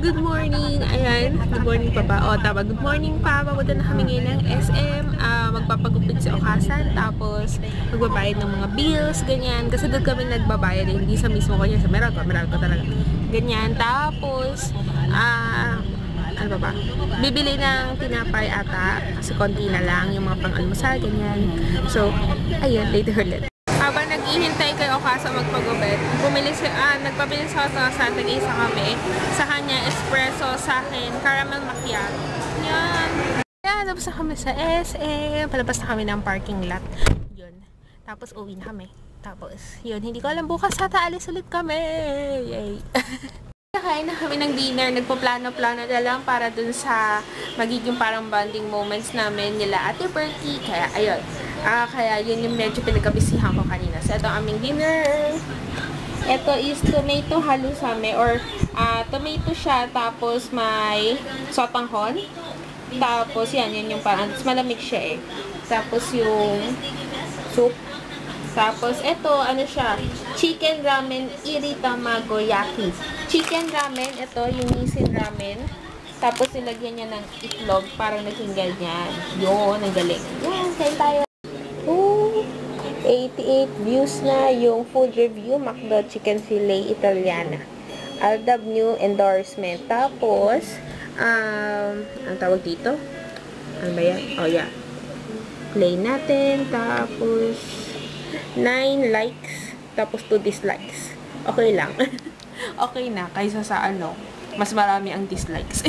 Good morning! Ayan, good morning pa ba? O, tama, good morning pa. Papunta na kami ngayon ng SM. Magpapagupit si Okasan. Tapos, magbabayad ng mga bills, ganyan. Kasi doon kami nagbabayad, hindi sa mismo kanya, sa Meralco talaga. Ganyan. Tapos, ano ba? Bibili ng tinapay ata. Kasi konti na lang, yung mga pang-almusal, ganyan. So, ayun, later ulit. Habang naghihintay kay Okasa magpagupit, nagpabili sa Okasan, tag-isa kami. Sa kanya, espresso, sa akin, caramel macchiato. Yan. Yan, tapos na kami sa SM. Palabas na kami ng parking lot. Yun. Tapos, uwi na kami. Tapos, yun. Hindi ko alam bukas aalis ulit kami. Yay! Kakain na kami ng dinner. Nagpo-plano-plano na lang para dun sa magiging parang bonding moments namin nila Ate Bertie. Kaya, ayun. Kaya yun yung medyo pinagkabisihan ko kanina. So, ito ang aming dinner. Ito is tomato halusame or tomato siya. Tapos may sotanghon. Tapos yan yung parang malamig siya eh. Tapos yung soup. Tapos ito ano siya? Chicken ramen iri tamago yaki. Chicken ramen, ito yung nisin ramen. Tapos nilagyan niya ng itlog. Parang naging ganyan. Yun, ang galing. Yan, kain tayo. 88 views na yung food review, McDo Chicken Filet Italiana. Aldab new endorsement. Tapos, ang tawag dito? Ano ba yan? Oh, yeah. Play natin. Tapos, 9 likes. Tapos, 2 dislikes. Okay lang. Okay na. Kaysa sa mas marami ang dislikes.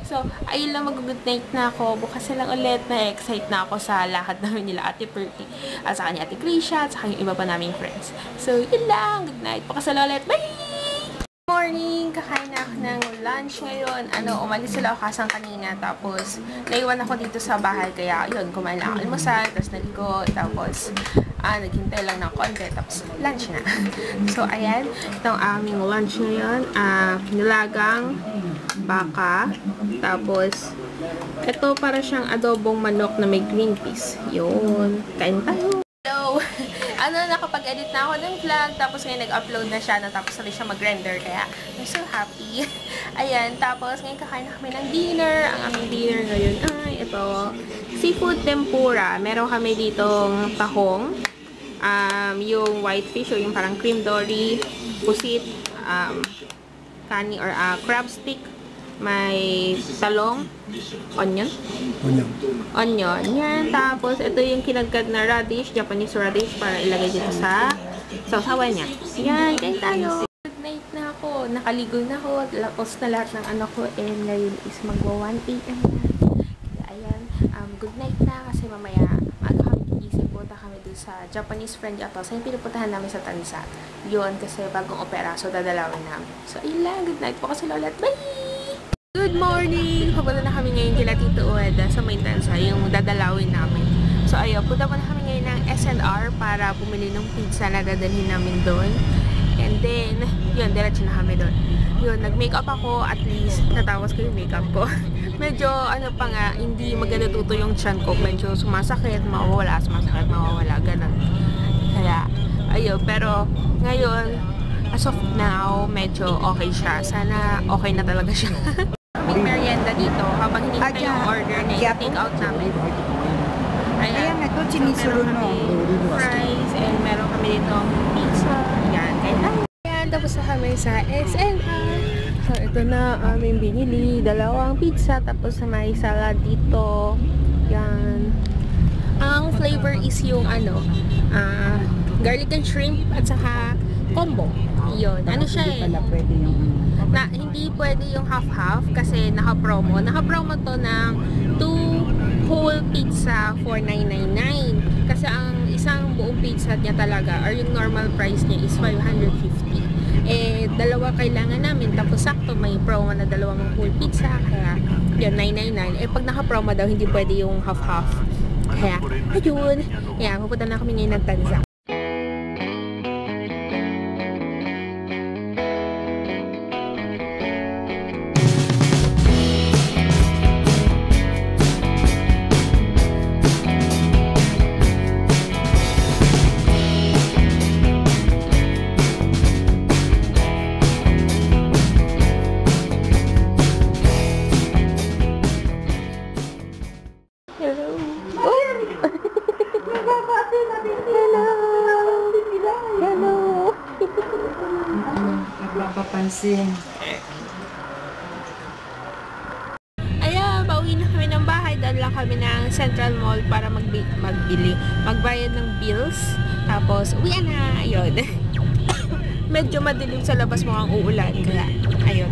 So, ayun lang, mag-good night na ako. Bukas na lang ulit, na-excite na ako sa lakad namin nila Ate Bertie, at sa kanya Ate Krisha, at sa kanya iba pa naming friends. So, yun lang. Good night. Bukas na lang ulit. Bye! Good morning! Kakain na ako ng lunch ngayon. Umalis sila Okasan kanina. Tapos, naiwan ako dito sa bahay. Kaya, yun, kumain lang ako almusal. Tapos, naligo. Tapos, naghintay lang ng konti. Tapos, lunch na. So, ayan. Itong aming lunch ngayon. Nilagang baka. Tapos, ito para siyang adobong manok na may green peas. Yun. Kain tayo. Hello! Nakapag-edit na ako ng vlog. Tapos ngayon nag-upload na siya. Tapos na rin siya mag-render. Kaya, I'm so happy. Ayan. Tapos ngayon kakain na kami ng dinner. Ang aming dinner ngayon ay ito. Seafood tempura. Meron kami ditong tahong. Yung white fish o yung parang cream dory. Pusit. Kani or crab stick. May talong, onion. Yan. Tapos, ito yung kinagkad na radish, Japanese radish, para ilagay dito sa sausawan niya. Yan, kain tayo. Good night na ako. Nakaligo na ako. Lapos na lahat ng anak ko. And ngayon is magwa 1 AM na. Kaya, ayan. Good night na kasi mamaya mag-isip punta kami dun sa Japanese friend ato. Sa yung pinupuntahan namin sa Tansa. Yun, kasi bagong opera. So, dadalawin namin. So, ayun lang. Good night po kasi ulit. Bye! Good morning! Papunta na kami ngayon kila Tito Ueda sa Maintansa, yung dadalawin namin. So, ayun, punta pa na kami ngayon ng S&R para bumili ng pizza na dadalhin namin doon. And then, yun, diretso na kami doon. Yun, nag-makeup ako, at least, natawas ko yung makeup ko. Medyo, hindi maganda tuto yung tiyan ko. Medyo sumasakit, mawawala, ganun. Kaya, ayun, pero, ngayon, as of now, medyo okay siya. Sana okay na talaga siya. May merienda dito habang hinihintay yung order na yung take-out namin. Ayan, ito chinisuro no. Fries, and meron kami dito pizza. Ayan, kain tayo. Ayan, tapos na kami sa SNR. So, ito na aming binili. 2 pizza, tapos may salad dito. Yan. Ang flavor is yung garlic and shrimp at saka combo. Yun. Siya eh. Hindi pwede yung half-half kasi naka-promo. Naka-promo to ng 2 whole pizza for $9.99. Kasi ang isang buong pizza niya talaga or yung normal price niya is $550. Eh, 2 kailangan namin. Tapos sakto may promo na 2 whole pizza. Kaya, yun, $9.99. Eh, pag naka-promo daw, hindi pwede yung half-half. Kaya, ayun. Yeah, pupunta na kami ngayon ng Tanza. napapansin. Ayan, pauwi na kami ng bahay. Dahil lang kami ng Central Mall para magbayad ng bills. Tapos, uwi na. Ayun. Medyo madilim sa labas, mukhang uulan. Kaya, ayun.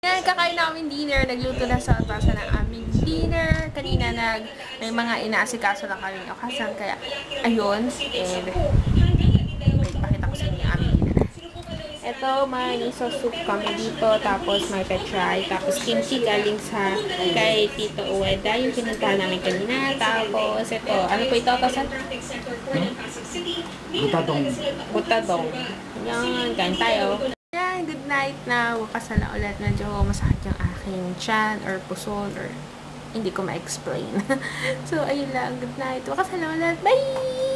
Yan, kakain namin dinner. Nagluto na sa tasa ng aming dinner. Kanina may mga inaasikaso lang kami okasan. Kaya, ayun. And, pakita ko sa inyo yung aming dinner. Ito, may miso soup kami dito. Tapos, may petray. Tapos, kimchi galing kay Tito Ueda. Yung pinuntahan namin kanina. Tapos, ito. Ano po ito? Butadong. Butadong. Yan, kain tayo. Yan, good night na. Wakas na ulit. Medyo masakit yung aking tiyan or pusol or hindi ko ma-explain. So, ayun lang. Good night. Wakas na ulit. Bye!